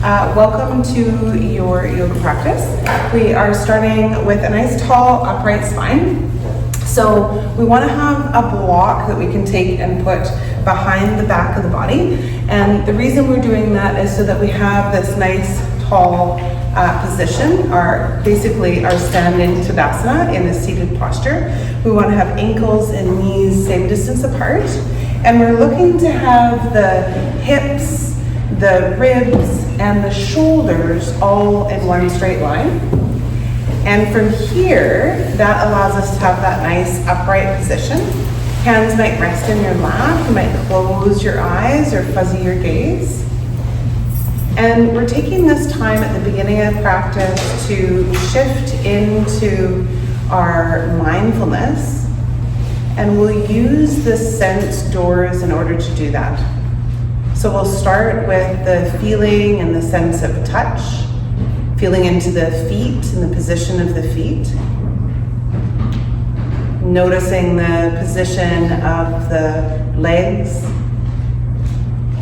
Welcome to your yoga practice. We are starting with a nice tall upright spine. So we want to have a block that we can take and put behind the back of the body. And the reason we're doing that is so that we have this nice tall position, basically our standing Tadasana in a seated posture. We want to have ankles and knees same distance apart. And we're looking to have the hips, the ribs, and the shoulders all in one straight line. And from here, that allows us to have that nice upright position. Hands might rest in your lap, you might close your eyes or fuzzy your gaze. And we're taking this time at the beginning of practice to shift into our mindfulness, and we'll use the sense doors in order to do that. So we'll start with the feeling and the sense of touch, feeling into the feet and the position of the feet, noticing the position of the legs,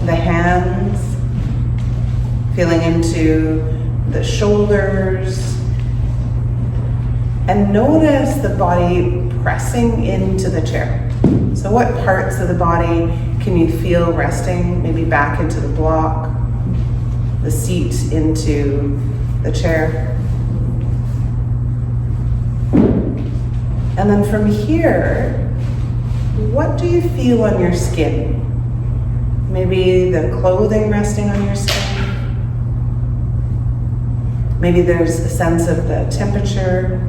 the hands, feeling into the shoulders, and notice the body pressing into the chair. So what parts of the body can you feel resting? Maybe back into the block, the seat into the chair. And then from here, what do you feel on your skin? Maybe the clothing resting on your skin. Maybe there's a sense of the temperature,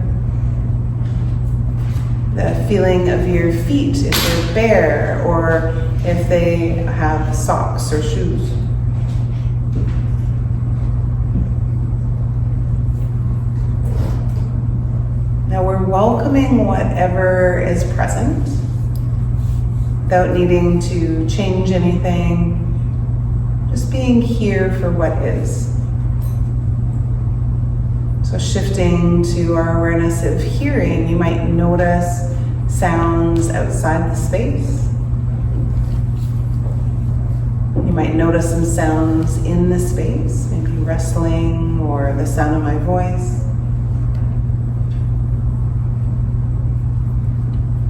the feeling of your feet if they're bare or if they have socks or shoes. Now we're welcoming whatever is present without needing to change anything, just being here for what is. So shifting to our awareness of hearing, you might notice sounds outside the space. You might notice some sounds in the space, maybe rustling or the sound of my voice.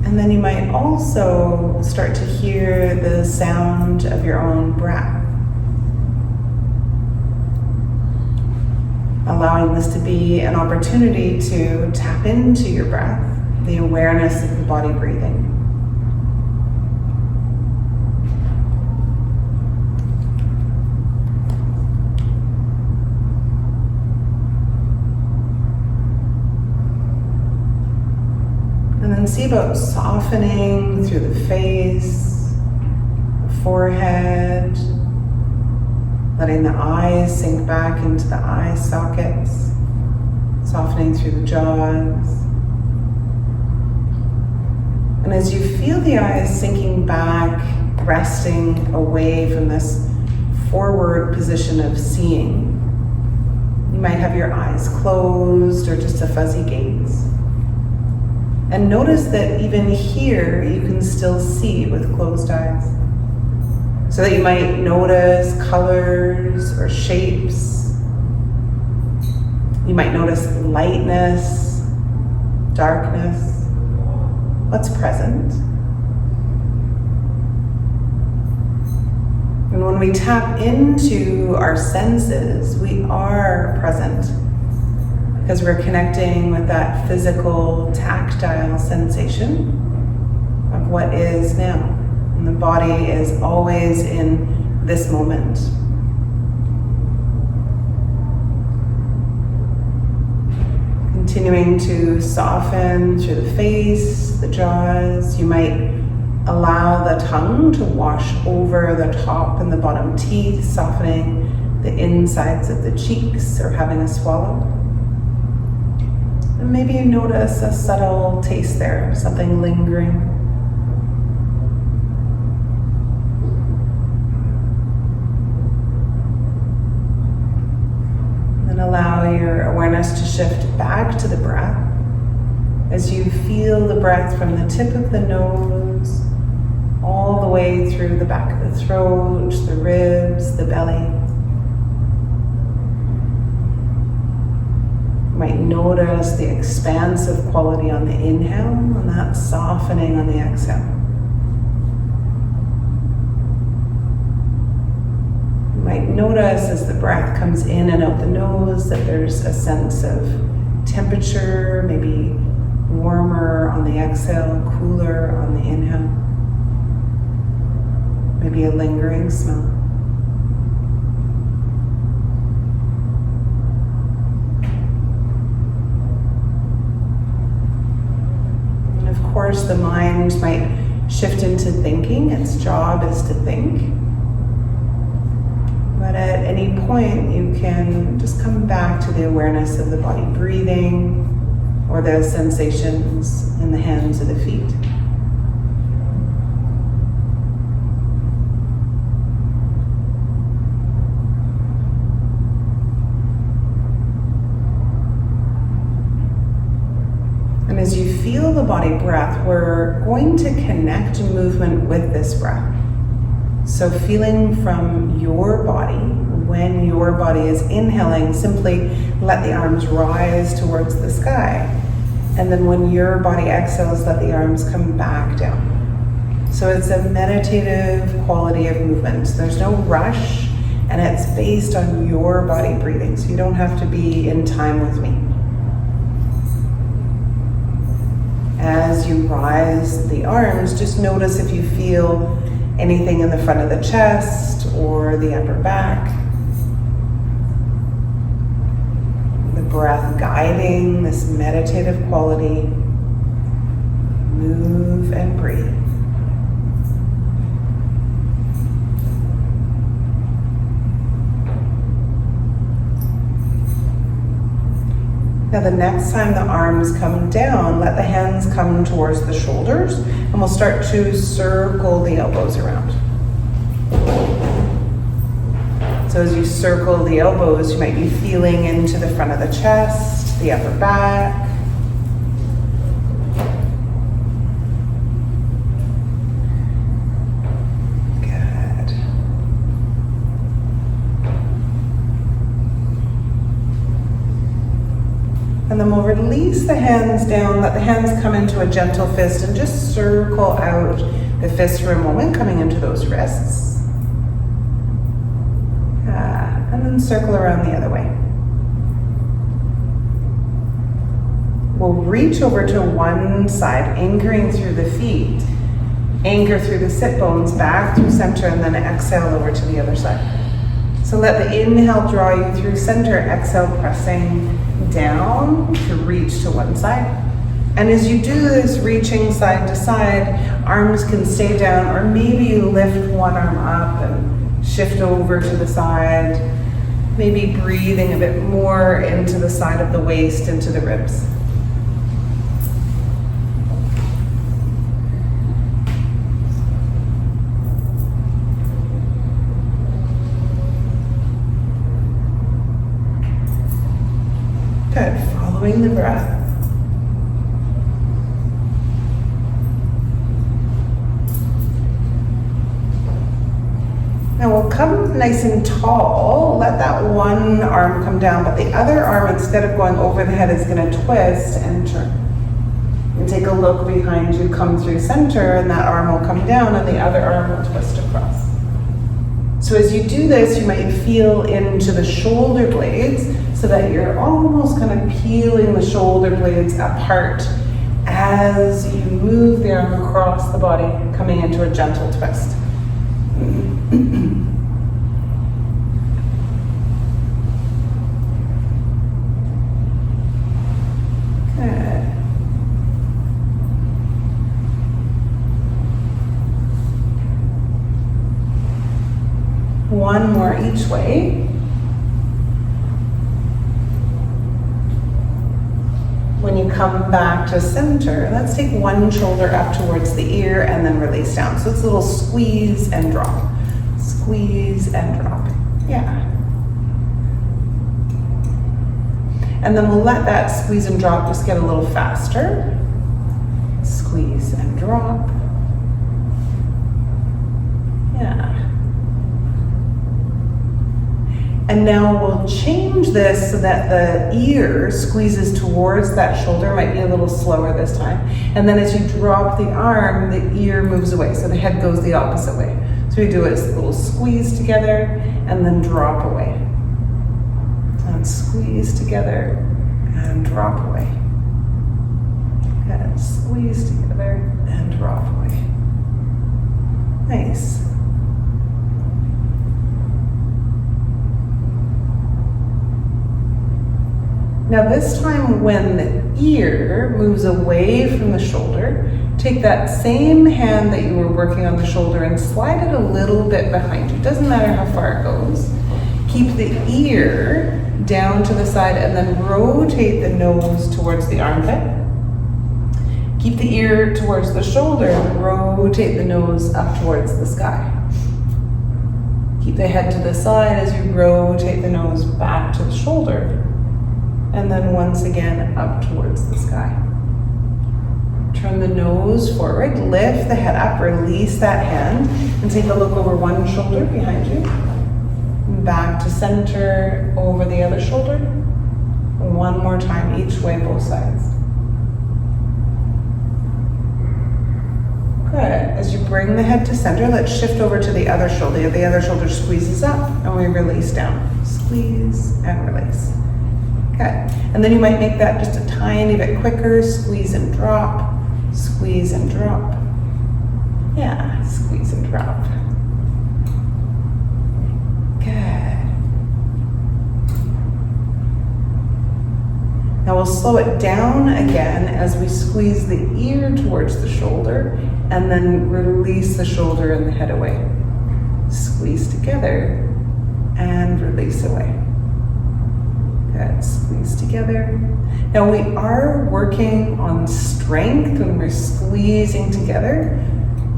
And then you might also start to hear the sound of your own breath. Allowing this to be an opportunity to tap into your breath, the awareness of the body breathing. And then see about softening through the face, the forehead, letting the eyes sink back into the eye sockets, softening through the jaws. And as you feel the eyes sinking back, resting away from this forward position of seeing, you might have your eyes closed or just a fuzzy gaze. And notice that even here, you can still see with closed eyes. So that you might notice colors or shapes. You might notice lightness, darkness, what's present. And when we tap into our senses, we are present because we're connecting with that physical, tactile sensation of what is now. And the body is always in this moment. Continuing to soften through the face, the jaws. You might allow the tongue to wash over the top and the bottom teeth, softening the insides of the cheeks or having a swallow. And maybe you notice a subtle taste there, something lingering. Allow your awareness to shift back to the breath as you feel the breath from the tip of the nose all the way through the back of the throat, the ribs, the belly. You might notice the expansive quality on the inhale and that softening on the exhale. You might notice as the breath comes in and out the nose that there's a sense of temperature, maybe warmer on the exhale, cooler on the inhale. Maybe a lingering smell. And of course, the mind might shift into thinking. Its job is to think. But at any point, you can just come back to the awareness of the body breathing or the sensations in the hands or the feet. And as you feel the body breath, we're going to connect movement with this breath. So feeling from your body, when your body is inhaling, simply let the arms rise towards the sky. And then when your body exhales, let the arms come back down. So it's a meditative quality of movement. There's no rush, and it's based on your body breathing. So you don't have to be in time with me. As you rise the arms, just notice if you feel anything in the front of the chest or the upper back. The breath guiding this meditative quality. Move and breathe. Now the next time the arms come down, let the hands come towards the shoulders, and we'll start to circle the elbows around. So as you circle the elbows, you might be feeling into the front of the chest, the upper back. And then we'll release the hands down, let the hands come into a gentle fist, and just circle out the fist for a moment, coming into those wrists. And then circle around the other way. We'll reach over to one side, anchoring through the feet. Anchor through the sit bones, back through center, and then exhale over to the other side. So let the inhale draw you through center, exhale pressing down to reach to one side. And as you do this, reaching side to side, arms can stay down, or maybe you lift one arm up and shift over to the side, maybe breathing a bit more into the side of the waist, into the ribs. Good, following the breath. Now we'll come nice and tall, let that one arm come down, but the other arm, instead of going over the head, is going to twist and turn. And take a look behind you, come through center, and that arm will come down and the other arm will twist across. So as you do this, you might feel into the shoulder blades so that you're almost kind of peeling the shoulder blades apart as you move the arm across the body, coming into a gentle twist. Good. One more each way. When you come back to center, let's take one shoulder up towards the ear and then release down. So it's a little squeeze and drop. Squeeze and drop. Yeah. And then we'll let that squeeze and drop just get a little faster. Squeeze and drop. Yeah. And now we'll change this so that the ear squeezes towards that shoulder, might be a little slower this time. And then as you drop the arm, the ear moves away, so the head goes the opposite way. So we do a little squeeze together and then drop away. And squeeze together and drop away. And squeeze together and drop away. Nice. Now this time when the ear moves away from the shoulder, take that same hand that you were working on the shoulder and slide it a little bit behind you. Doesn't matter how far it goes. Keep the ear down to the side and then rotate the nose towards the armpit. Keep the ear towards the shoulder and rotate the nose up towards the sky. Keep the head to the side as you rotate the nose back to the shoulder. And then once again up towards the sky. Turn the nose forward, lift the head up, release that hand, and take a look over one shoulder behind you. Back to center, over the other shoulder. One more time each way, both sides. Good. As you bring the head to center, let's shift over to the other shoulder. The other shoulder squeezes up and we release down. Squeeze and release. Good. And then you might make that just a tiny bit quicker. Squeeze and drop. Squeeze and drop. Yeah, squeeze and drop. Good. Now we'll slow it down again as we squeeze the ear towards the shoulder and then release the shoulder and the head away. Squeeze together and release away. Good, squeeze together. Now we are working on strength when we're squeezing together.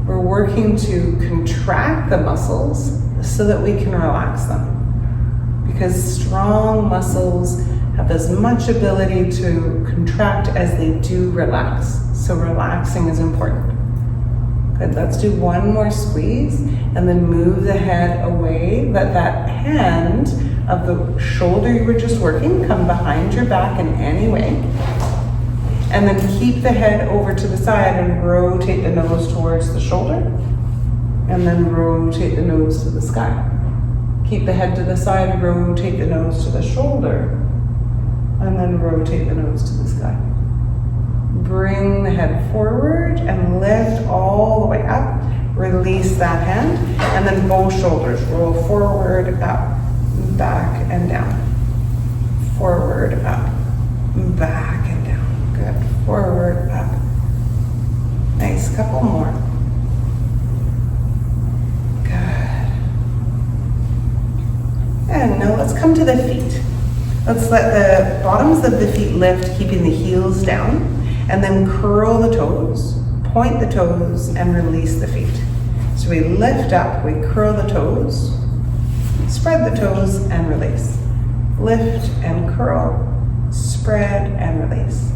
We're working to contract the muscles so that we can relax them. Because strong muscles have as much ability to contract as they do relax. So relaxing is important. Good, let's do one more squeeze and then move the head away. Let that hand of the shoulder you were just working come behind your back in any way. And then keep the head over to the side and rotate the nose towards the shoulder. And then rotate the nose to the sky. Keep the head to the side, rotate the nose to the shoulder. And then rotate the nose to the sky. Bring the head forward and lift all the way up. Release that hand. And then both shoulders roll forward, up, back and down. Forward, up, back and down. Good. Forward, up. Nice. Couple more. Good. And now let's come to the feet. Let's let the bottoms of the feet lift, keeping the heels down, and then curl the toes, point the toes, and release the feet. So we lift up, we curl the toes, spread the toes, and release. Lift and curl, spread and release.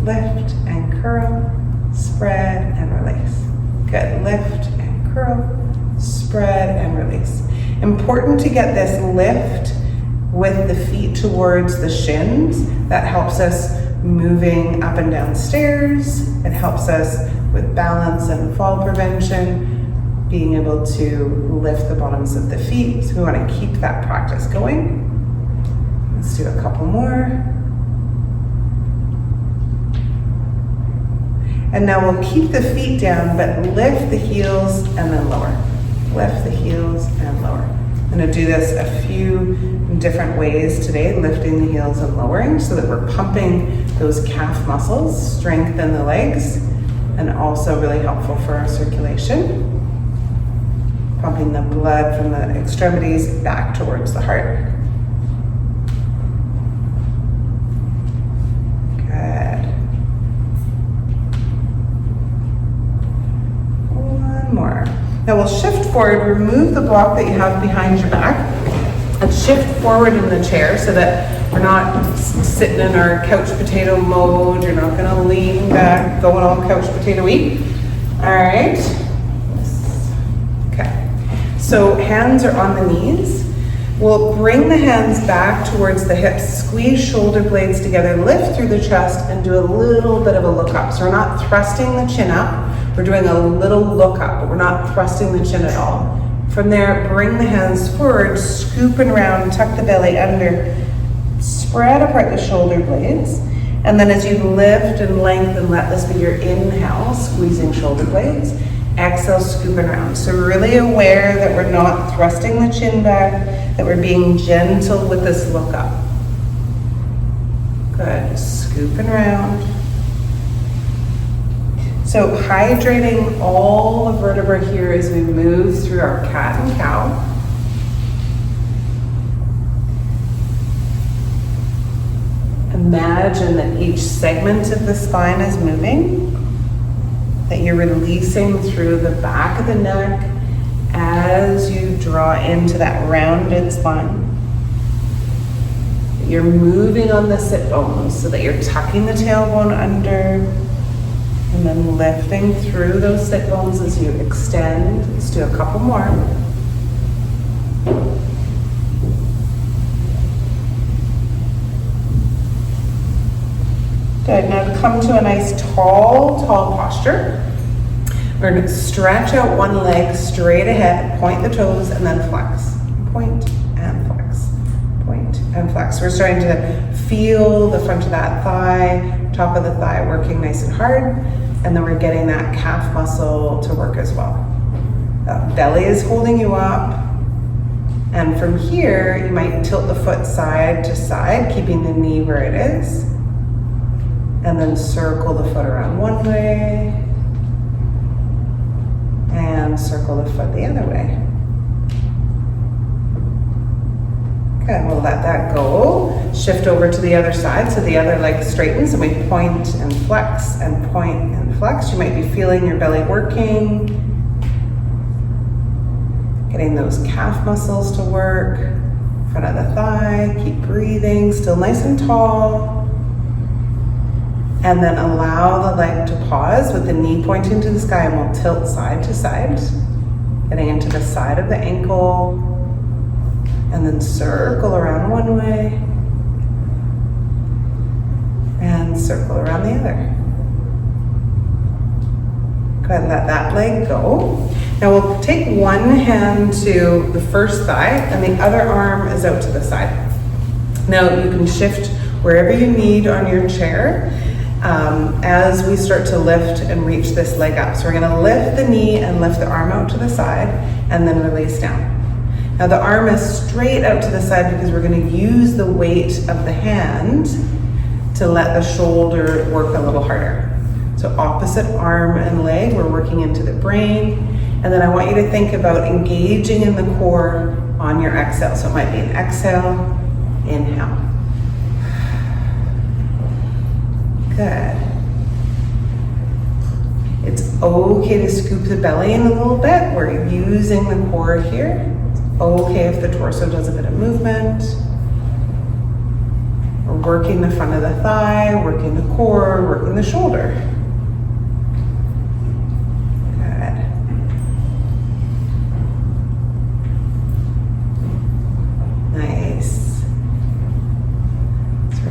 Lift and curl, spread and release. Good. Lift and curl, spread and release. Important to get this lift with the feet towards the shins. That helps us moving up and down stairs. It helps us with balance and fall prevention, being able to lift the bottoms of the feet. So we want to keep that practice going. Let's do a couple more. And now we'll keep the feet down, but lift the heels and then lower. Lift the heels and lower. I'm going to do this a few different ways today, lifting the heels and lowering, so that we're pumping those calf muscles, strengthen the legs, and also really helpful for our circulation. Pumping the blood from the extremities back towards the heart. Good. One more. Now we'll shift forward, remove the block that you have behind your back, and shift forward in the chair so that we're not sitting in our couch potato mode. You're not gonna lean back, going all couch potato-y. All right. Okay. So hands are on the knees. We'll bring the hands back towards the hips, squeeze shoulder blades together, lift through the chest, and do a little bit of a look up. So we're not thrusting the chin up, we're doing a little look up, but we're not thrusting the chin at all. From there, bring the hands forward, scoop and round, tuck the belly under, spread apart the shoulder blades, and then as you lift and lengthen, let this be your inhale, squeezing shoulder blades. Exhale, scoop and round. So really aware that we're not thrusting the chin back, that we're being gentle with this look up. Good, scoop and round. So hydrating all the vertebrae here as we move through our cat and cow. Imagine that each segment of the spine is moving, that you're releasing through the back of the neck as you draw into that rounded spine. You're moving on the sit bones so that you're tucking the tailbone under and then lifting through those sit bones as you extend. Let's do a couple more. Good, now to come to a nice tall posture. We're going to stretch out one leg straight ahead, point the toes, and then flex. Point and flex, point and flex. We're starting to feel the front of that thigh, top of the thigh working nice and hard, and then we're getting that calf muscle to work as well. Belly is holding you up, and from here, you might tilt the foot side to side, keeping the knee where it is. And then circle the foot around one way and circle the foot the other way. Good, we'll let that go. Shift over to the other side so the other leg straightens and we point and flex and point and flex. You might be feeling your belly working, getting those calf muscles to work, front of the thigh, keep breathing, still nice and tall. And then allow the leg to pause with the knee pointing to the sky, and we'll tilt side to side, getting into the side of the ankle, and then circle around one way, and circle around the other. Go ahead and let that leg go. Now we'll take one hand to the first thigh, and the other arm is out to the side. Now you can shift wherever you need on your chair. As we start to lift and reach this leg up. So we're going to lift the knee and lift the arm out to the side and then release down. Now the arm is straight out to the side because we're going to use the weight of the hand to let the shoulder work a little harder. So opposite arm and leg, we're working into the brain. And then I want you to think about engaging in the core on your exhale. So it might be an exhale, inhale. Good. It's okay to scoop the belly in a little bit. We're using the core here. It's okay if the torso does a bit of movement. We're working the front of the thigh, working the core, working the shoulder. Good. Nice.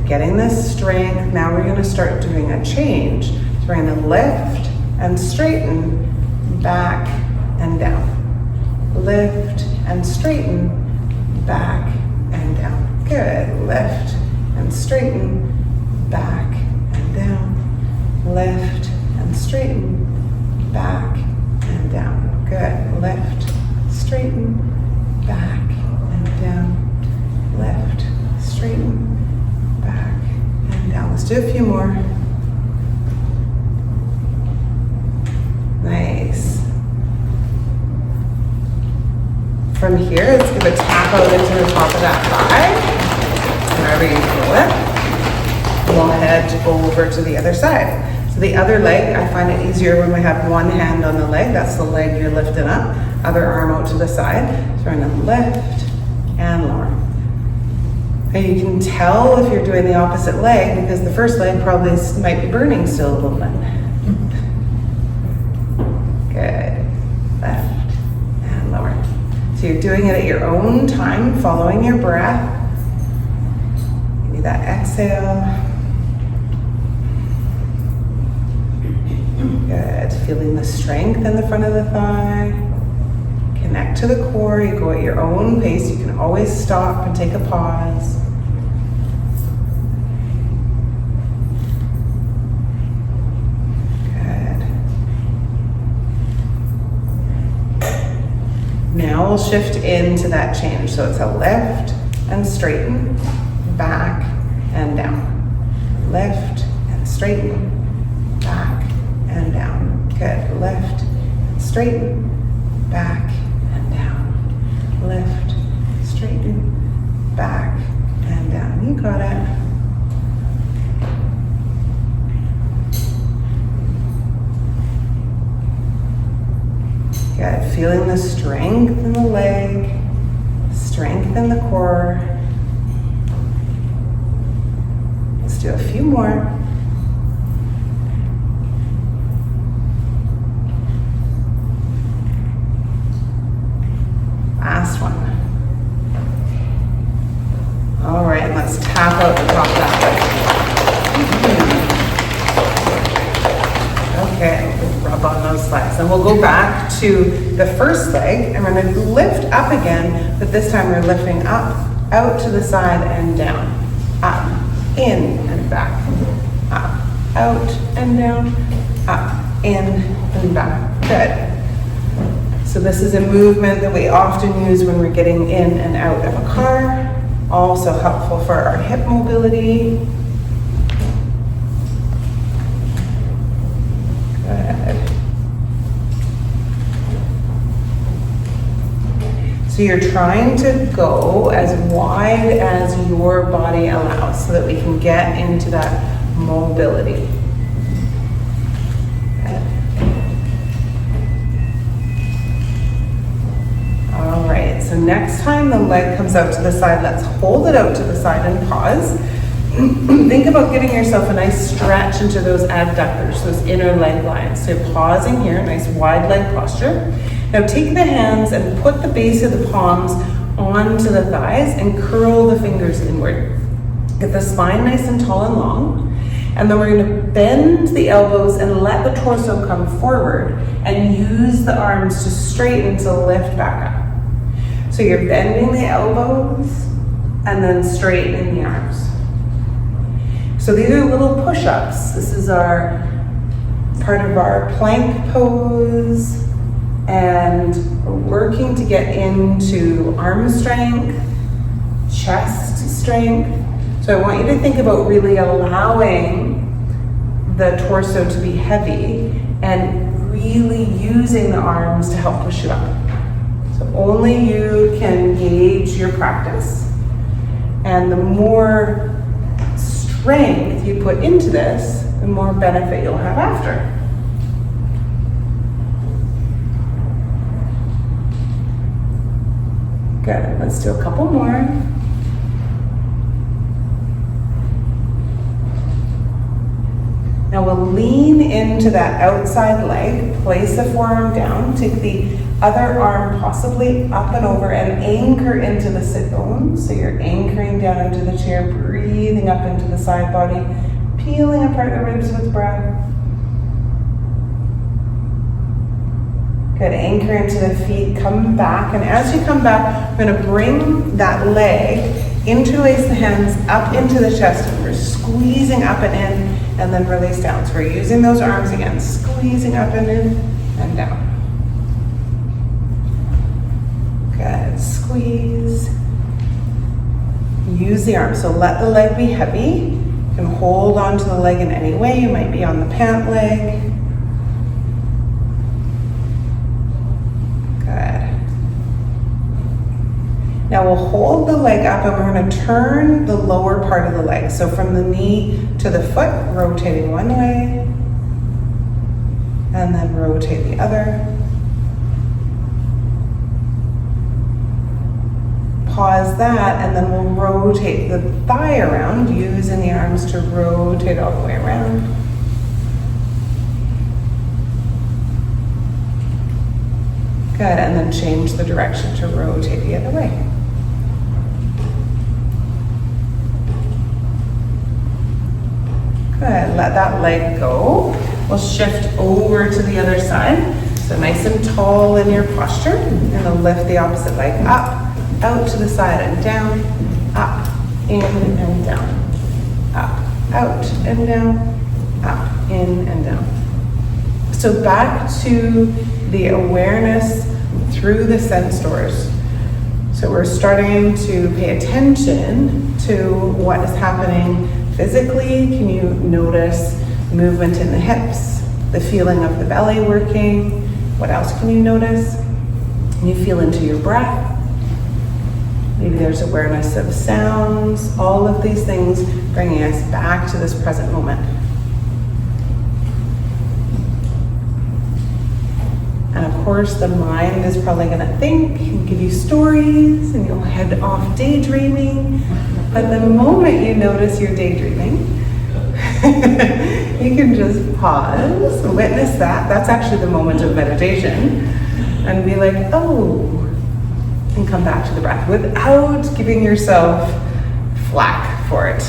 Getting this strength, now we're going to start doing a change. So we're going to lift and straighten, back and down. Lift and straighten, back and down. Good. Lift and straighten, back and down. Lift and straighten, back and down. Good. Lift, straighten, back and down. Lift, straighten, back and down. Let's do a few more. Nice. From here, let's give a tap out into the top of that thigh, wherever you feel it. We'll head over to the other side. So the other leg, I find it easier when we have one hand on the leg. That's the leg you're lifting up. Other arm out to the side. So we're going to lift and lower. And you can tell if you're doing the opposite leg because the first leg probably might be burning still a little bit. Good. Left and lower. So So you're doing it at your own time, following your breath. Maybe that exhale. Good. Feeling the strength in the front of the thigh. Connect to the core. You go at your own pace. You can always stop and take a pause. Good. Now we'll shift into that change. So it's a lift and straighten, back and down. Lift and straighten, back and down. Good. Lift, straighten, back and down. Lift, straighten, back and down. You got it. Good. Feeling the strength in the leg, strength in the core. Let's do a few more. Last one. All right, let's tap out the top of that leg. Okay, rub on those legs. And we'll go back to the first leg, and we're going to lift up again, but this time we're lifting up, out to the side and down. Up, in and back. Up, out and down. Up, in and back. Good. So this is a movement that we often use when we're getting in and out of a car. Also helpful for our hip mobility. Good. So you're trying to go as wide as your body allows so that we can get into that mobility. So next time the leg comes out to the side, let's hold it out to the side and pause. Think about giving yourself a nice stretch into those adductors, those inner leg lines. So you're pausing here, nice wide leg posture. Now take the hands and put the base of the palms onto the thighs and curl the fingers inward. Get the spine nice and tall and long. And then we're going to bend the elbows and let the torso come forward and use the arms to straighten to lift back up. So you're bending the elbows and then straightening the arms. So these are little push-ups. This is our part of our plank pose, and we're working to get into arm strength, chest strength. So I want you to think about really allowing the torso to be heavy and really using the arms to help push you up. So only you can gauge your practice. And the more strength you put into this, the more benefit you'll have after. Good, let's do a couple more. Now we'll lean into that outside leg, place the forearm down, take the other arm possibly up and over and anchor into the sit bones. So you're anchoring down into the chair, breathing up into the side body, peeling apart the ribs with breath. Good, anchor into the feet, come back. And as you come back, we're gonna bring that leg, interlace the hands up into the chest, and we're squeezing up and in, and then release down. So we're using those arms again, squeezing up and in and down. Good, squeeze. Use the arms, so let the leg be heavy. You can hold onto the leg in any way. You might be on the pant leg. Good. Now we'll hold the leg up and we're going to turn the lower part of the leg. So from the knee to the foot, rotating one way, and then rotate the other. Pause that, and then we'll rotate the thigh around, using the arms to rotate all the way around. Good, and then change the direction to rotate the other way. Good, let that leg go. We'll shift over to the other side. So nice and tall in your posture, and then lift the opposite leg up, out to the side and down, up, in and down, up, out and down, up, in and down. So back to the awareness through the sense doors. So we're starting to pay attention to what is happening physically. Can you notice movement in the hips, the feeling of the belly working? What else can you notice? Can you feel into your breath? Maybe there's awareness of sounds, all of these things bringing us back to this present moment. And of course, the mind is probably going to think and give you stories, and you'll head off daydreaming. But the moment you notice you're daydreaming, you can just pause, witness that. That's actually the moment of meditation. And be like, oh, and come back to the breath without giving yourself flack for it.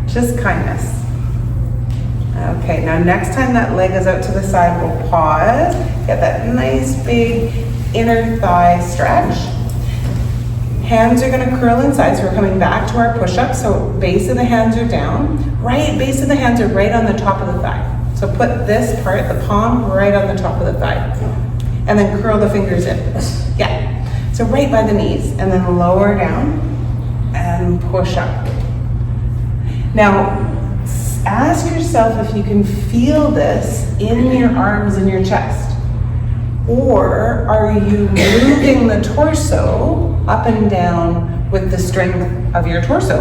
Just kindness. Okay, now next time that leg is out to the side, we'll pause. Get that nice big inner thigh stretch. Hands are going to curl inside, so we're coming back to our push-up. So base of the hands are down. Right, base of the hands are right on the top of the thigh. So put this part, the palm, right on the top of the thigh. And then curl the fingers in. Yeah. So right by the knees, and then lower down and push up. Now, ask yourself if you can feel this in your arms and your chest. Or are you moving the torso up and down with the strength of your torso?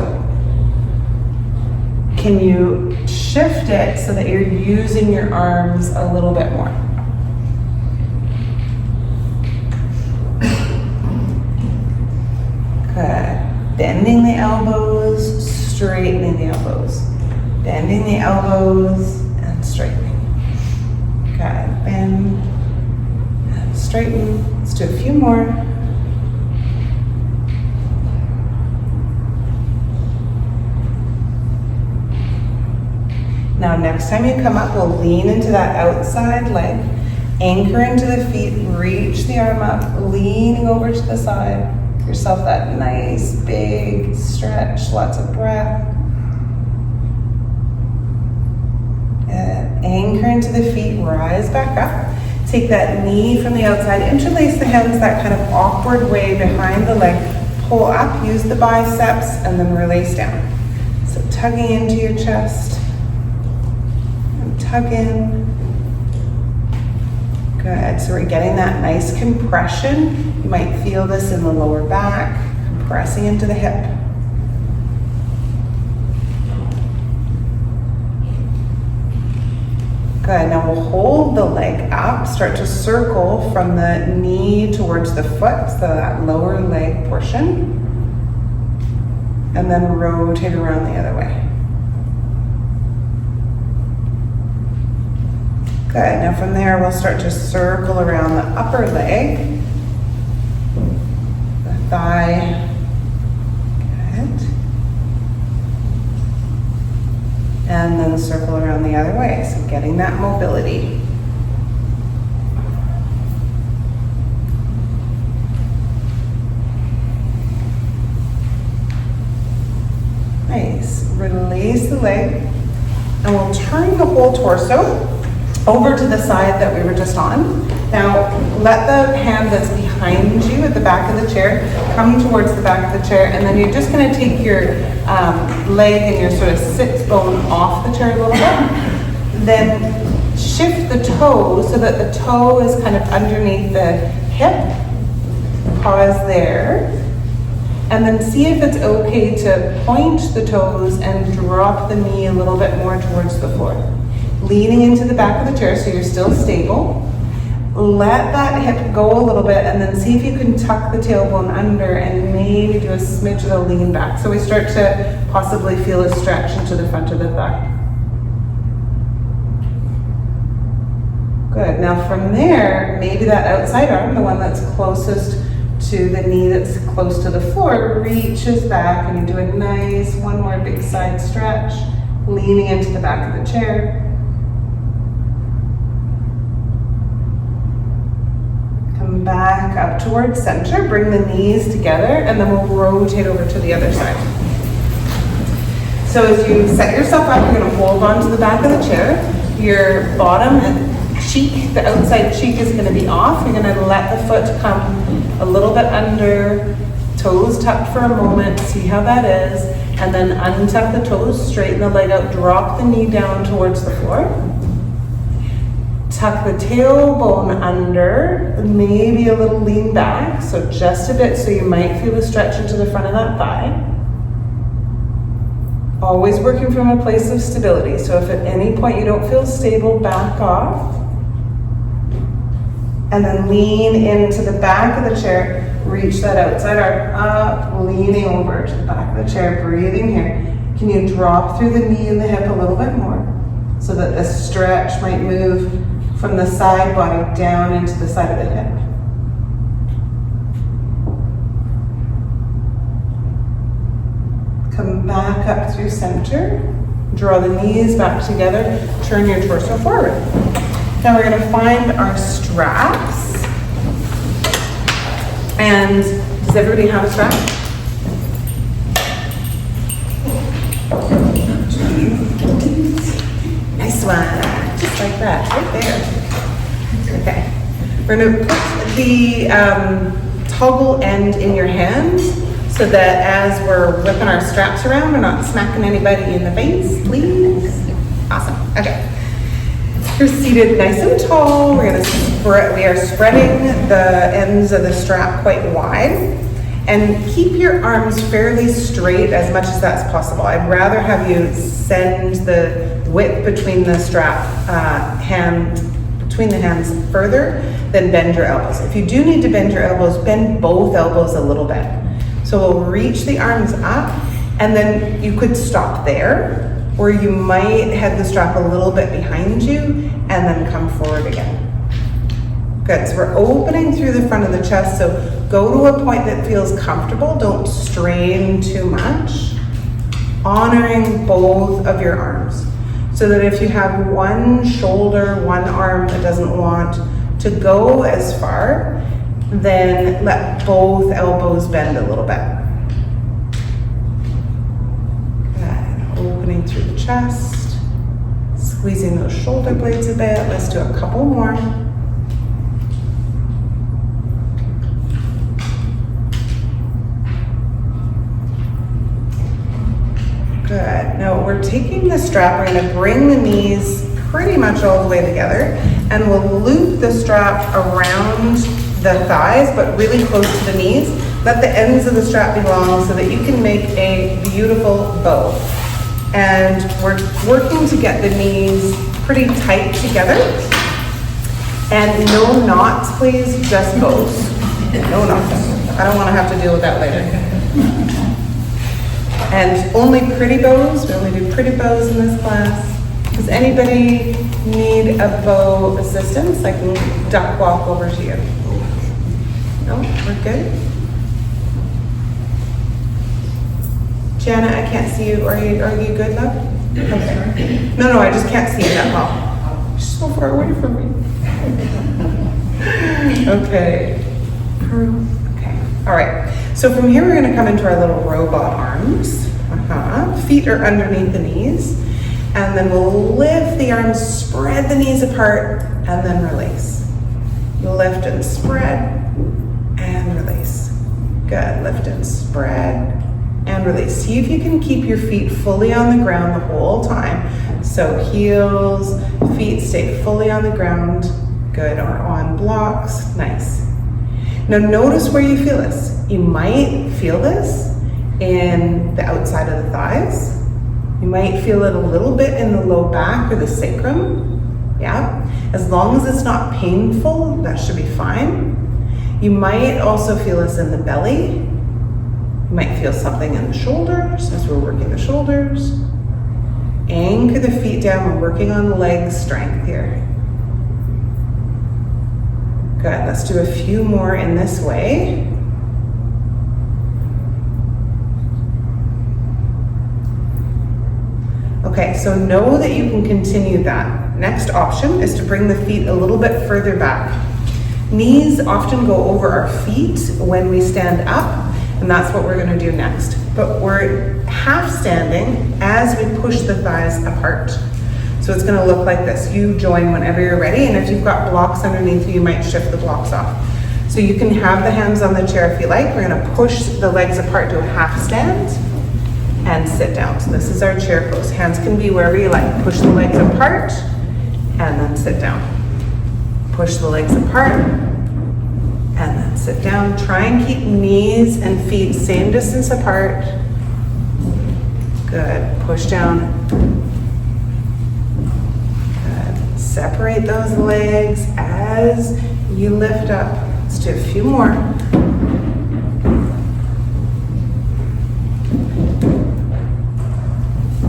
Can you shift it so that you're using your arms a little bit more? Good. Bending the elbows, straightening the elbows. Bending the elbows and straightening. Good. Bend and straighten. Let's do a few more. Now next time you come up, we'll lean into that outside leg. Anchor into the feet, reach the arm up, leaning over to the side. Give yourself that nice big stretch, lots of breath. Anchor into the feet, rise back up. Take that knee from the outside, interlace the hands that kind of awkward way behind the leg. Pull up, use the biceps, and then release down. So tugging into your chest. And tug in. Good, so we're getting that nice compression. You might feel this in the lower back, compressing into the hip. Good, now we'll hold the leg up, start to circle from the knee towards the foot, so that lower leg portion. And then rotate around the other way. Good, now from there we'll start to circle around the upper leg, the thigh. Good. And then circle around the other way, so getting that mobility. Nice, release the leg, and we'll turn the whole torso over to the side that we were just on. Now, let the hand that's behind you at the back of the chair come towards the back of the chair, and then you're just going to take your leg and your sort of sit bone off the chair a little bit. Then shift the toe so that the toe is kind of underneath the hip. Pause there. And then see if it's okay to point the toes and drop the knee a little bit more towards the floor. Leaning into the back of the chair so you're still stable. Let that hip go a little bit, and then see if you can tuck the tailbone under and maybe do a smidge of a lean back. So we start to possibly feel a stretch into the front of the thigh. Good. Now from there, maybe that outside arm, the one that's closest to the knee that's close to the floor, reaches back and you do a nice one more big side stretch, leaning into the back of the chair. Come back up towards center, bring the knees together, and then we'll rotate over to the other side. So as you set yourself up, you're gonna hold on to the back of the chair. Your bottom cheek, the outside cheek is gonna be off. You're gonna let the foot come a little bit under, toes tucked for a moment, see how that is, and then untuck the toes, straighten the leg out, drop the knee down towards the floor. Tuck the tailbone under, maybe a little lean back, so just a bit, so you might feel a stretch into the front of that thigh. Always working from a place of stability, so if at any point you don't feel stable, back off. And then lean into the back of the chair, reach that outside arm up, leaning over to the back of the chair, breathing here. Can you drop through the knee and the hip a little bit more so that the stretch might move from the side body down into the side of the hip? Come back up through center, draw the knees back together, turn your torso forward. Now we're gonna find our straps. And does everybody have a strap? Nice one, just like that, right there. Okay, we're gonna put the toggle end in your hands so that as we're whipping our straps around, we're not smacking anybody in the face, please. Awesome, okay. You're seated nice and tall. We are spreading the ends of the strap quite wide, and keep your arms fairly straight as much as that's possible. I'd rather have you send the width between the strap between the hands further than bend your elbows. If you do need to bend your elbows, bend both elbows a little bit. So we'll reach the arms up, and then you could stop there, or you might head the strap a little bit behind you and then come forward again. Good, so we're opening through the front of the chest, so go to a point that feels comfortable, don't strain too much, honoring both of your arms. So that if you have one shoulder, one arm that doesn't want to go as far, then let both elbows bend a little bit. Opening through the chest, squeezing those shoulder blades a bit. Let's do a couple more. Good. Now we're taking the strap, we're going to bring the knees pretty much all the way together, and we'll loop the strap around the thighs, but really close to the knees. Let the ends of the strap be long so that you can make a beautiful bow. And we're working to get the knees pretty tight together. And no knots, please, just bows. No knots. I don't want to have to deal with that later. And only pretty bows. We only do pretty bows in this class. Does anybody need a bow assistance? I can duck walk over to you. No, we're good. Jana, I can't see you. Are you good, love? Okay. No, I just can't see you that well. You're so far away from me. Okay. Okay. All right. So from here, we're going to come into our little robot arms. Feet are underneath the knees. And then we'll lift the arms, spread the knees apart, and then release. Lift and spread, and release. Good. Lift and spread, and release. See if you can keep your feet fully on the ground the whole time. So heels, feet stay fully on the ground. Good, or on blocks, nice. Now notice where you feel this. You might feel this in the outside of the thighs. You might feel it a little bit in the low back or the sacrum. Yeah, as long as it's not painful, that should be fine. You might also feel this in the belly. You might feel something in the shoulders as we're working the shoulders. Anchor the feet down, we're working on leg strength here. Good, let's do a few more in this way. Okay, so know that you can continue that. Next option is to bring the feet a little bit further back. Knees often go over our feet when we stand up, and that's what we're gonna do next. But we're half standing as we push the thighs apart. So it's gonna look like this. You join whenever you're ready, and if you've got blocks underneath you, you might shift the blocks off. So you can have the hands on the chair if you like. We're gonna push the legs apart to a half stand and sit down. So this is our chair pose. Hands can be wherever you like. Push the legs apart and then sit down. Push the legs apart and then sit down. Try and keep knees and feet same distance apart. Good, push down. Separate those legs as you lift up. Let's do a few more.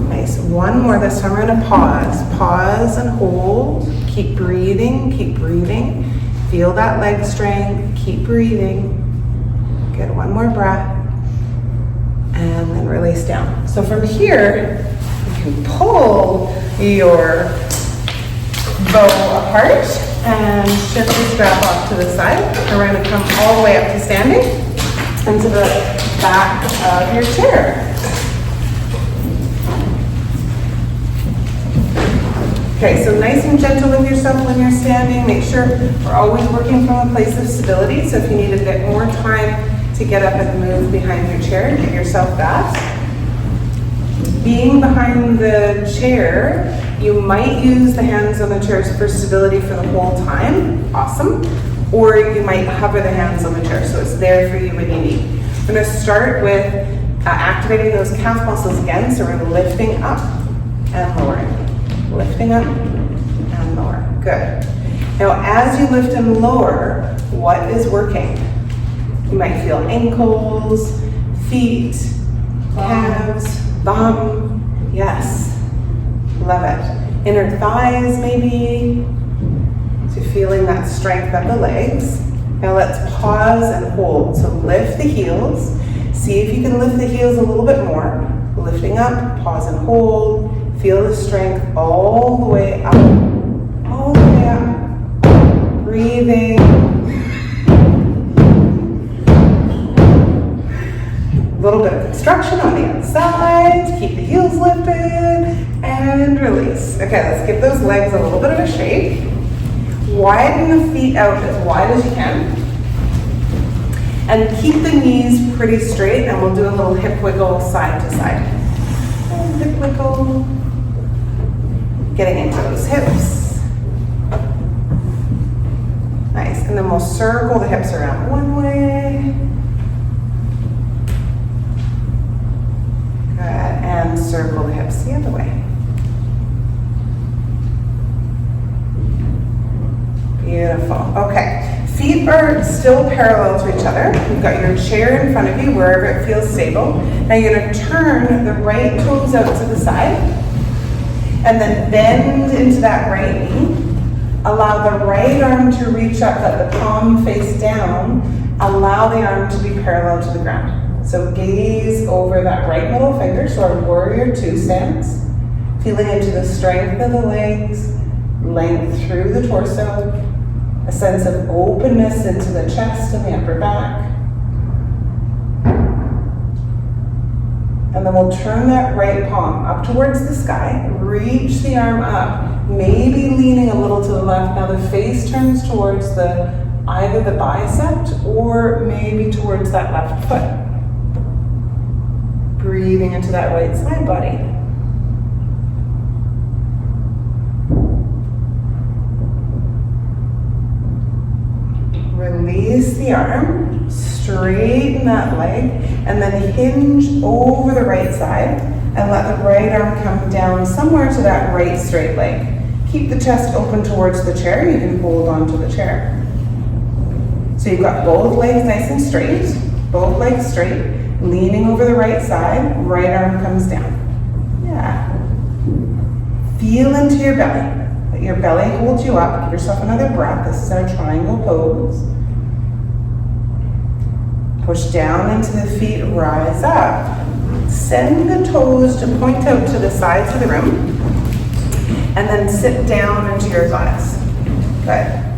Nice, one more. This time we're gonna pause. Pause and hold. Keep breathing, keep breathing. Feel that leg strength, keep breathing. Good, one more breath. And then release down. So from here, you can pull your bow apart and shift the strap off to the side. And we're going to come all the way up to standing and to the back of your chair. Okay, so nice and gentle with yourself when you're standing. Make sure we're always working from a place of stability. So if you need a bit more time to get up and move behind your chair, give yourself that. Being behind the chair, you might use the hands on the chairs for stability for the whole time. Awesome. Or you might hover the hands on the chair so it's there for you when you need. We're going to start with activating those calf muscles again. So we're lifting up and lowering. Lifting up and lower. Good. Now as you lift and lower, what is working? You might feel ankles, feet, calves, bum. Yes. Love it. Inner thighs maybe. So feeling that strength of the legs. Now let's pause and hold. So lift the heels. See if you can lift the heels a little bit more. Lifting up, pause and hold. Feel the strength all the way up. All the way up. Breathing. A little bit of construction on the outside. Keep the heels lifted. And release. Okay, let's give those legs a little bit of a shake. Widen the feet out as wide as you can. And keep the knees pretty straight, and we'll do a little hip wiggle side to side. And hip wiggle. Getting into those hips. Nice, and then we'll circle the hips around one way. Good, and circle the hips the other way. Beautiful. Okay, feet are still parallel to each other. You've got your chair in front of you wherever it feels stable. Now you're going to turn the right toes out to the side and then bend into that right knee. Allow the right arm to reach up, let the palm face down. Allow the arm to be parallel to the ground. So gaze over that right middle finger, so our warrior two stance. Feeling into the strength of the legs, length through the torso, a sense of openness into the chest and the upper back. And then we'll turn that right palm up towards the sky, reach the arm up, maybe leaning a little to the left. Now the face turns towards either the bicep or maybe towards that left foot. Breathing into that right side body. Release the arm, straighten that leg, and then hinge over the right side and let the right arm come down somewhere to that right straight leg. Keep the chest open towards the chair. You can hold on to the chair. So you've got both legs nice and straight, both legs straight, leaning over the right side, right arm comes down. Yeah. Feel into your belly. Let your belly holds you up. Give yourself another breath. This is our triangle pose. Push down into the feet, rise up. Send the toes to point out to the sides of the room. And then sit down into your goddess. Good.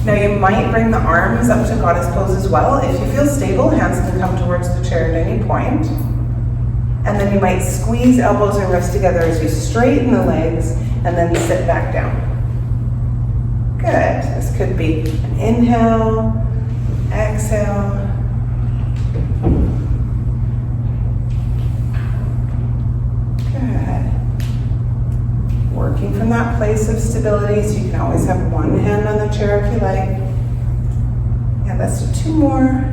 Now you might bring the arms up to goddess pose as well. If you feel stable, hands can come towards the chair at any point. And then you might squeeze elbows and wrists together as you straighten the legs and then sit back down. Good. This could be an inhale, exhale. Good. Working from that place of stability, so you can always have one hand on the chair if you like. Yeah, let's do 2 more.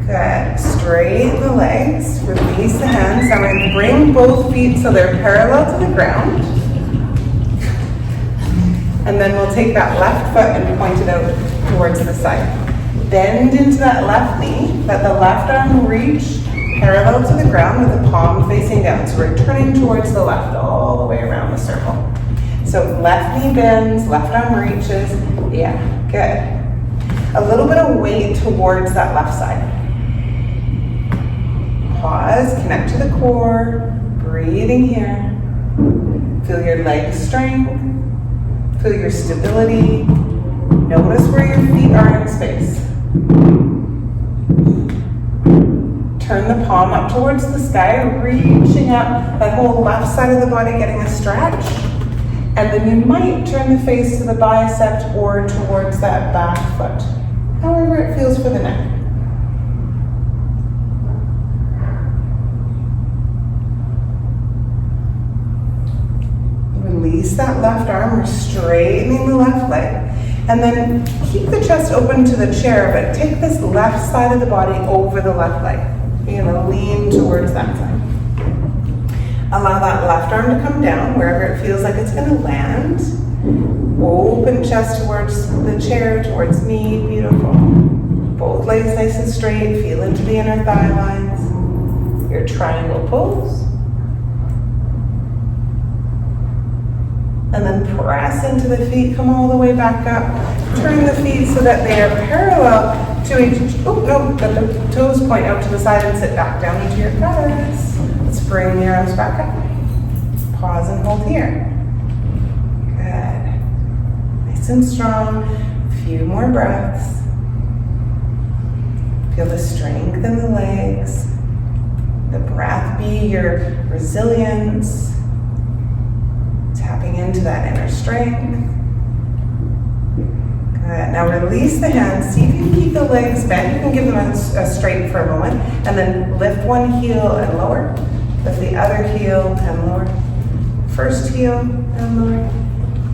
Good. Straighten the legs, release the hands. Now we're going to bring both feet so they're parallel to the ground. And then we'll take that left foot and point it out towards the side. Bend into that left knee, let the left arm reach parallel to the ground with the palm facing down. So we're turning towards the left all the way around the circle. So left knee bends, left arm reaches. Yeah, good. A little bit of weight towards that left side. Pause, connect to the core, breathing here. Feel your leg strength, feel your stability. Notice where your feet are in space. Turn the palm up towards the sky, reaching up, that whole left side of the body getting a stretch. And then you might turn the face to the bicep or towards that back foot, however it feels for the neck. Release that left arm, straightening the left leg. And then keep the chest open to the chair, but take this left side of the body over the left leg. You're going to lean towards that side. Allow that left arm to come down wherever it feels like it's going to land. Open chest towards the chair, towards me. Beautiful. Both legs nice and straight. Feel into the inner thigh lines. Your triangle pose. And then press into the feet, come all the way back up. Turn the feet so that they are parallel to each, let the toes point out to the side and sit back down into your goddess. Let's bring the arms back up. Pause and hold here. Good. Nice and strong. A few more breaths. Feel the strength in the legs. The breath be your resilience. Tapping into that inner strength. Good. Now release the hands. See if you can keep the legs bent. You can give them a straight for a moment. And then lift one heel and lower. Lift the other heel and lower. First heel and lower.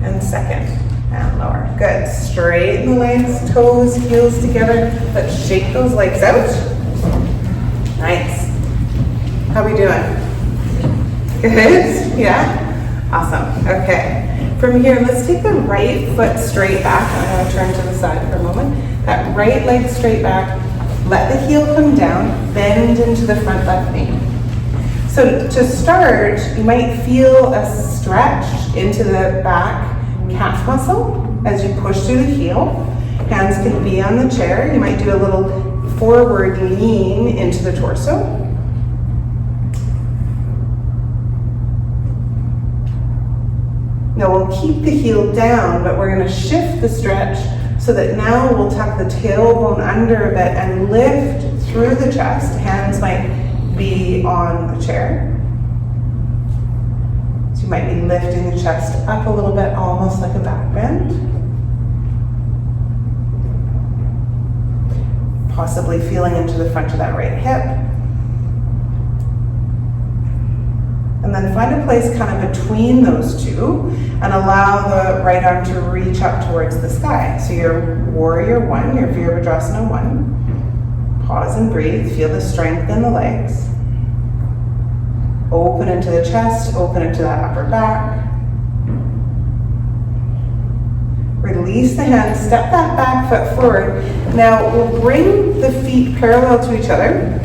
And second and lower. Good. Straighten the legs, toes, heels together. Let's shake those legs out. Nice. How we doing? Good? Yeah? Awesome. Okay. From here, let's take the right foot straight back. I'm going to turn to the side for a moment. That right leg straight back. Let the heel come down. Bend into the front left knee. So to start, you might feel a stretch into the back calf muscle as you push through the heel. Hands can be on the chair. You might do a little forward lean into the torso. Now we'll keep the heel down, but we're going to shift the stretch so that now we'll tuck the tailbone under a bit and lift through the chest. Hands might be on the chair. So you might be lifting the chest up a little bit, almost like a back bend. Possibly feeling into the front of that right hip. And then find a place kind of between those two and allow the right arm to reach up towards the sky. So your warrior one, your Virabhadrasana one. Pause and breathe, feel the strength in the legs. Open into the chest, open into that upper back. Release the hands, step that back foot forward. Now we'll bring the feet parallel to each other.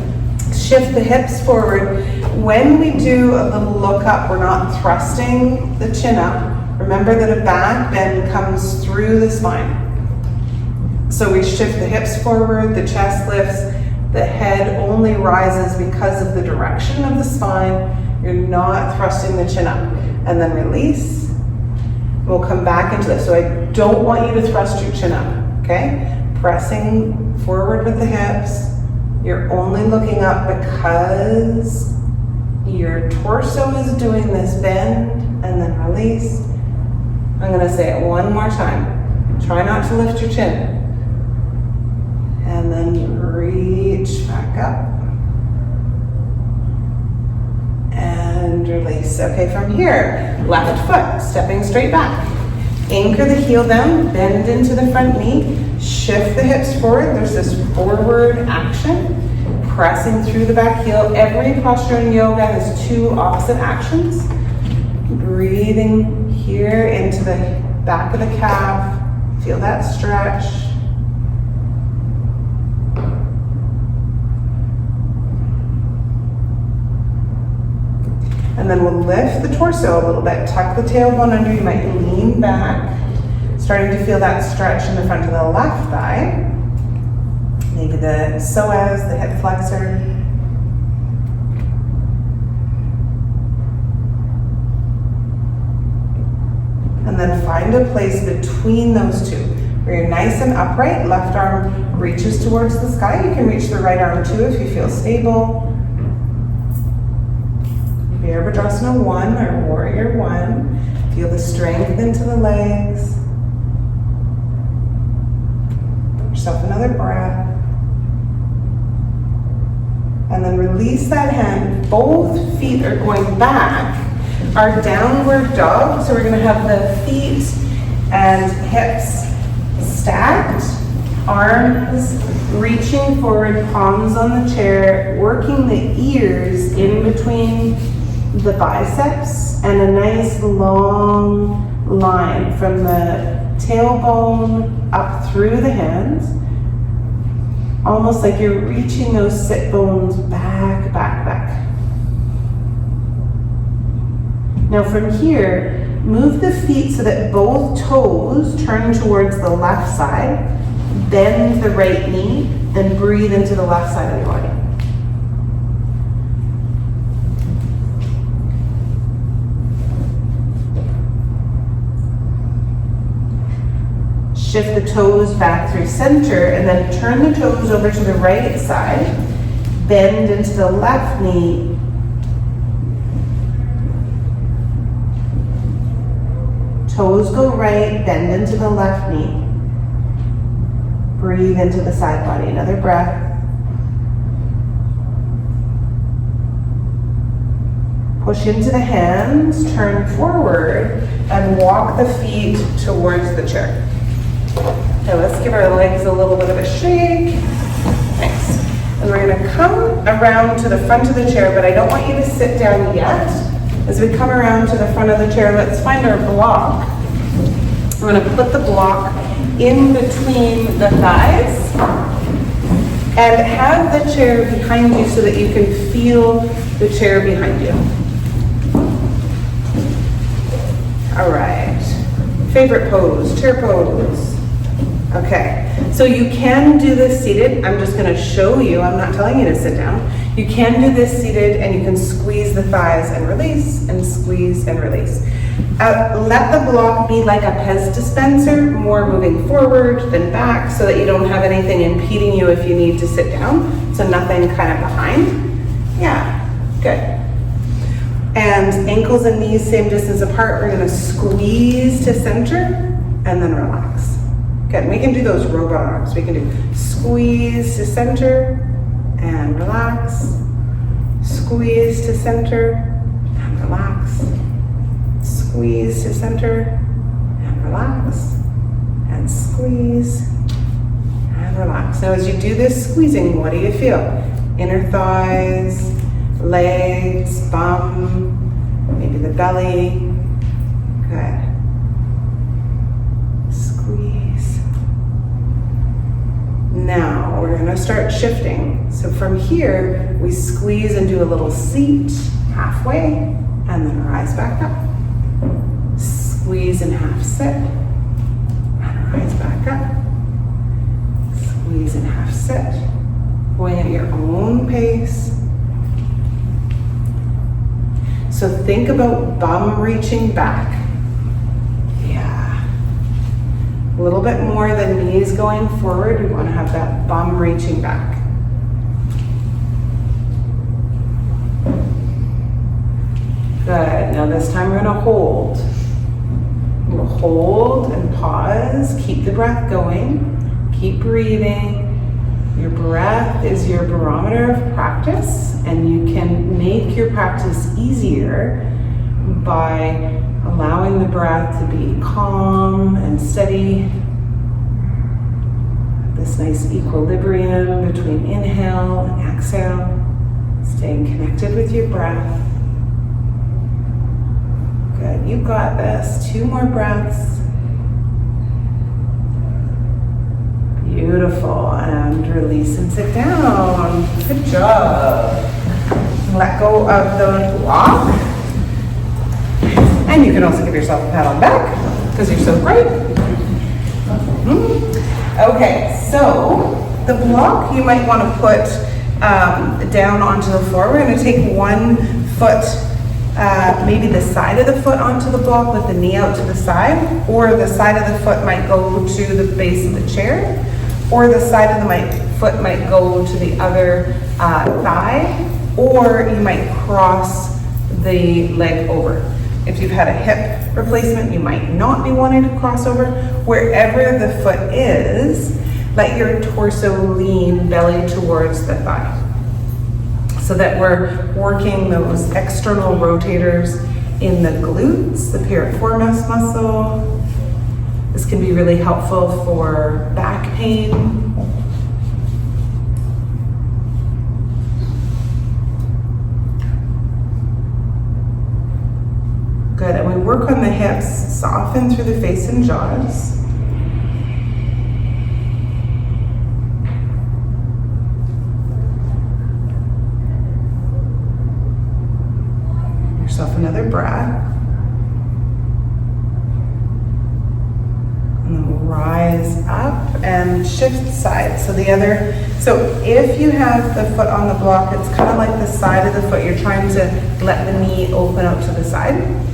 Shift the hips forward, When we do a little look up, we're not thrusting the chin up. Remember that a back bend comes through the spine. So we shift the hips forward, the chest lifts, the head only rises because of the direction of the spine. You're not thrusting the chin up. And then release. We'll come back into this. So I don't want you to thrust your chin up, okay? Pressing forward with the hips. You're only looking up because your torso is doing this bend, and then release. I'm gonna say it one more time. Try not to lift your chin. And then reach back up. And release. Okay, from here, left foot, stepping straight back. Anchor the heel down, bend into the front knee, shift the hips forward. There's this forward action, pressing through the back heel. Every posture in yoga has two opposite actions. Breathing here into the back of the calf. Feel that stretch. And then we'll lift the torso a little bit. Tuck the tailbone under. You might lean back. Starting to feel that stretch in the front of the left thigh. Maybe the psoas, the hip flexor. And then find a place between those two where you're nice and upright. Left arm reaches towards the sky. You can reach the right arm too if you feel stable. Virabhadrasana 1 or Warrior 1. Feel the strength into the legs. Give yourself another breath. And then release that hand. Both feet are going back. Our downward dog. So we're going to have the feet and hips stacked. Arms reaching forward, palms on the chair, working the ears in between the biceps, and a nice long line from the tailbone up through the hands, almost like you're reaching those sit bones back, back, back. Now from here, move the feet so that both toes turn towards the left side, bend the right knee, and breathe into the left side of the body. Shift the toes back through center, and then turn the toes over to the right side. Bend into the left knee. Toes go right, bend into the left knee. Breathe into the side body. Another breath. Push into the hands, turn forward, and walk the feet towards the chair. Okay, let's give our legs a little bit of a shake. Thanks. And we're going to come around to the front of the chair, but I don't want you to sit down yet. As we come around to the front of the chair, let's find our block. We're going to put the block in between the thighs and have the chair behind you so that you can feel the chair behind you. All right. Favorite pose, chair pose. Okay, so you can do this seated. I'm just gonna show you, I'm not telling you to sit down. You can do this seated, and you can squeeze the thighs and release, and squeeze and release. Let the block be like a Pez dispenser, more moving forward than back, so that you don't have anything impeding you if you need to sit down. So nothing kind of behind. Yeah, good. And ankles and knees same distance apart. We're gonna squeeze to center, and then relax. Good, we can do those robot arms. We can do squeeze to center and relax. Squeeze to center and relax. Squeeze to center and relax. And squeeze and relax. Now as you do this squeezing, what do you feel? Inner thighs, legs, bum, maybe the belly. Good. Squeeze. Now we're we're gonna start shifting. So from here, we squeeze and do a little seat halfway, and then rise back up. Squeeze and half sit, and rise back up. Squeeze and half sit, going at your own pace. So think about bum reaching back. Yeah. A little bit more than knees going forward. We want to have that bum reaching back. Good. Now this time we're going to hold. We'll hold and pause. Keep the breath going. Keep breathing. Your breath is your barometer of practice, and you can make your practice easier by allowing the breath to be calm and steady. This nice equilibrium between inhale and exhale. Staying connected with your breath. Good, you got this. 2 more breaths. Beautiful, and release and sit down. Good job. Let go of the block. And you can also give yourself a pat on the back because you're so great. Okay, so the block you might want to put down onto the floor. We're going to take one foot, maybe the side of the foot onto the block with the knee out to the side, or the side of the foot might go to the base of the chair, or the side of the foot might go to the other thigh, or you might cross the leg over. If you've had a hip replacement, you might not be wanting to cross over. Wherever the foot is, let your torso lean belly towards the thigh, so that we're working those external rotators in the glutes, the piriformis muscle. This can be really helpful for back pain. Good, and we work on the hips, soften through the face and jaws. Give yourself another breath. And then we'll rise up and shift sides. So if you have the foot on the block, it's kind of like the side of the foot. You're trying to let the knee open out to the side.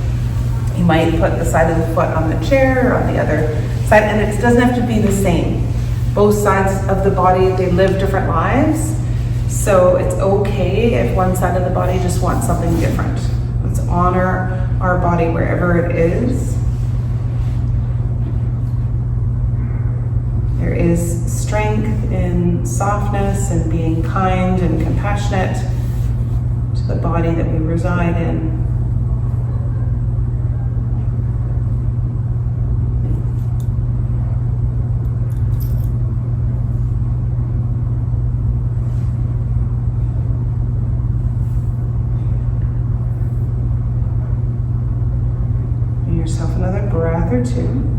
You might put the side of the foot on the chair or on the other side, and it doesn't have to be the same. Both sides of the body, they live different lives. So it's okay if one side of the body just wants something different. Let's honor our body wherever it is. There is strength in softness and being kind and compassionate to the body that we reside in. Give yourself another breath or two.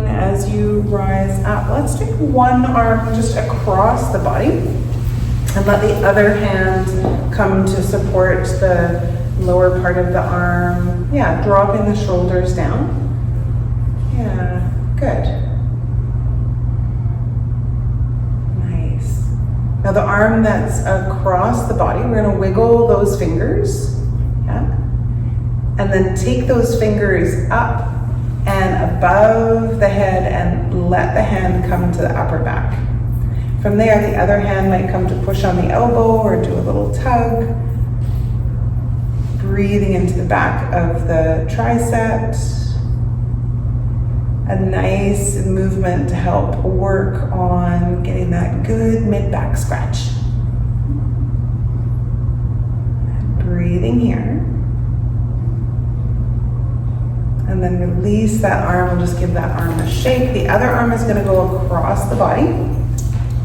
As you rise up, let's take one arm just across the body and let the other hand come to support the lower part of the arm. Yeah, dropping the shoulders down. Yeah, good. Nice. Now the arm that's across the body, we're gonna wiggle those fingers. Yeah. And then take those fingers up and above the head and let the hand come to the upper back. From there, the other hand might come to push on the elbow or do a little tug. Breathing into the back of the tricep. A nice movement to help work on getting that good mid-back scratch. Breathing here. And then release that arm. We'll just give that arm a shake. The other arm is going to go across the body.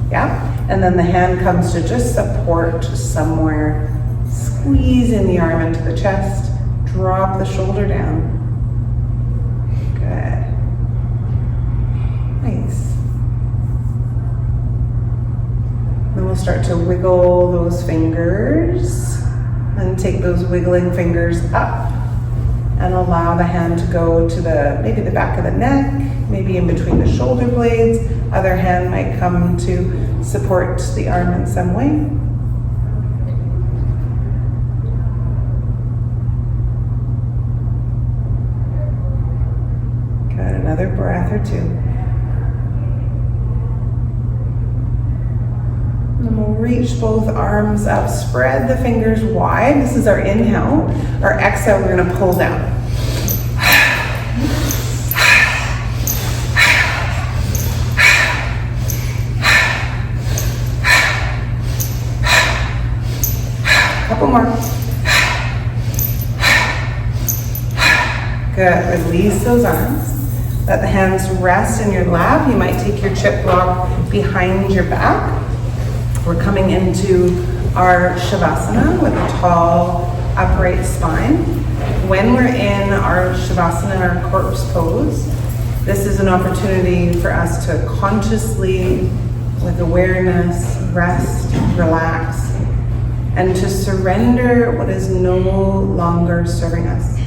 Yeah. And then the hand comes to just support somewhere. Squeezing the arm into the chest. Drop the shoulder down. start to wiggle those fingers and take those wiggling fingers up and allow the hand to go to maybe the back of the neck, maybe in between the shoulder blades. Other hand might come to support the arm in some way. Good, another breath or two. And we'll reach both arms up, spread the fingers wide. This is our inhale. Our exhale, we're gonna pull down. Couple more. Good, release those arms. Let the hands rest in your lap. You might take your chip block behind your back. We're coming into our Shavasana with a tall, upright spine. When we're in our Shavasana, our corpse pose, this is an opportunity for us to consciously, with awareness, rest, relax, and to surrender what is no longer serving us.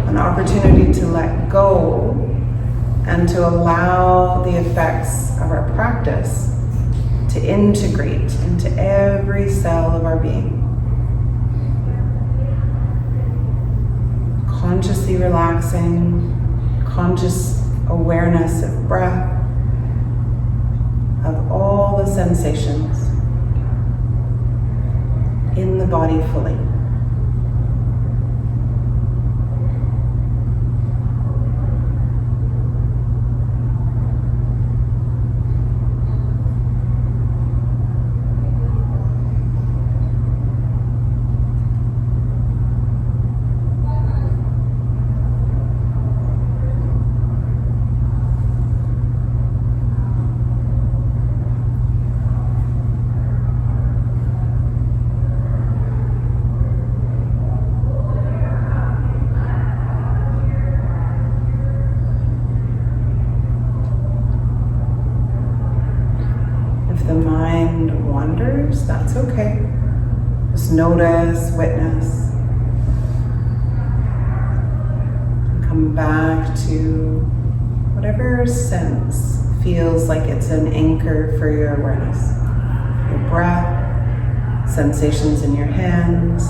An opportunity to let go and to allow the effects of our practice to integrate into every cell of our being. Consciously relaxing, conscious awareness of breath, of all the sensations in the body fully. The mind wanders, that's okay. Just notice, witness. Come back to whatever sense feels like it's an anchor for your awareness. Your breath, sensations in your hands.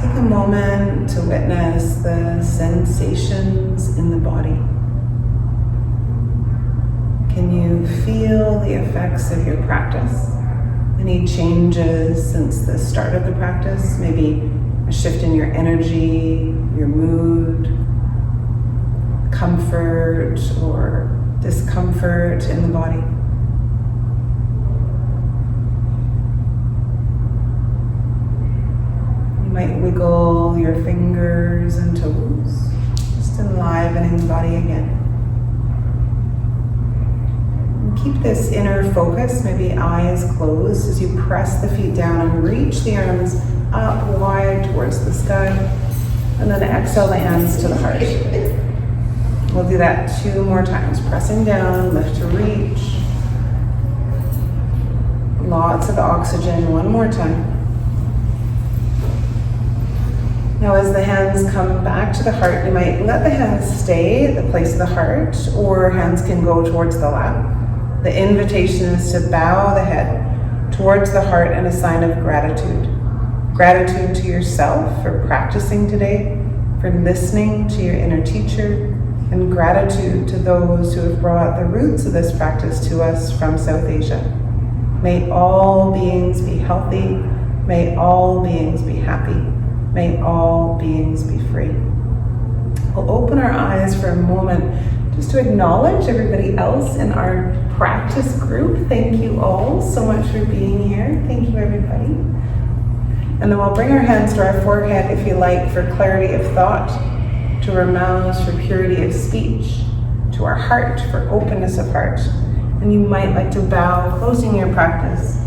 A moment to witness the sensations in the body. Can you feel the effects of your practice? Any changes since the start of the practice? Maybe a shift in your energy, your mood, comfort or discomfort in the body? Might wiggle your fingers and toes, just enlivening the body again. And keep this inner focus, maybe eyes closed, as you press the feet down and reach the arms up wide towards the sky. And then exhale the hands to the heart. We'll do that 2 more times. Pressing down, lift to reach. Lots of oxygen, 1 more time. Now as the hands come back to the heart, you might let the hands stay at the place of the heart, or hands can go towards the lap. The invitation is to bow the head towards the heart in a sign of gratitude. Gratitude to yourself for practicing today, for listening to your inner teacher, and gratitude to those who have brought the roots of this practice to us from South Asia. May all beings be healthy. May all beings be happy. May all beings be free. We'll open our eyes for a moment just to acknowledge everybody else in our practice group. Thank you all so much for being here. Thank you, everybody. And then we'll bring our hands to our forehead, if you like, for clarity of thought, to our mouths for purity of speech, to our heart for openness of heart. And you might like to bow, closing your practice.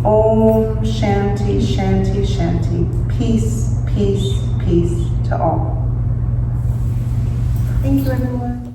Om Shanti, Shanti, Shanti. Peace, peace, peace to all. Thank you, everyone.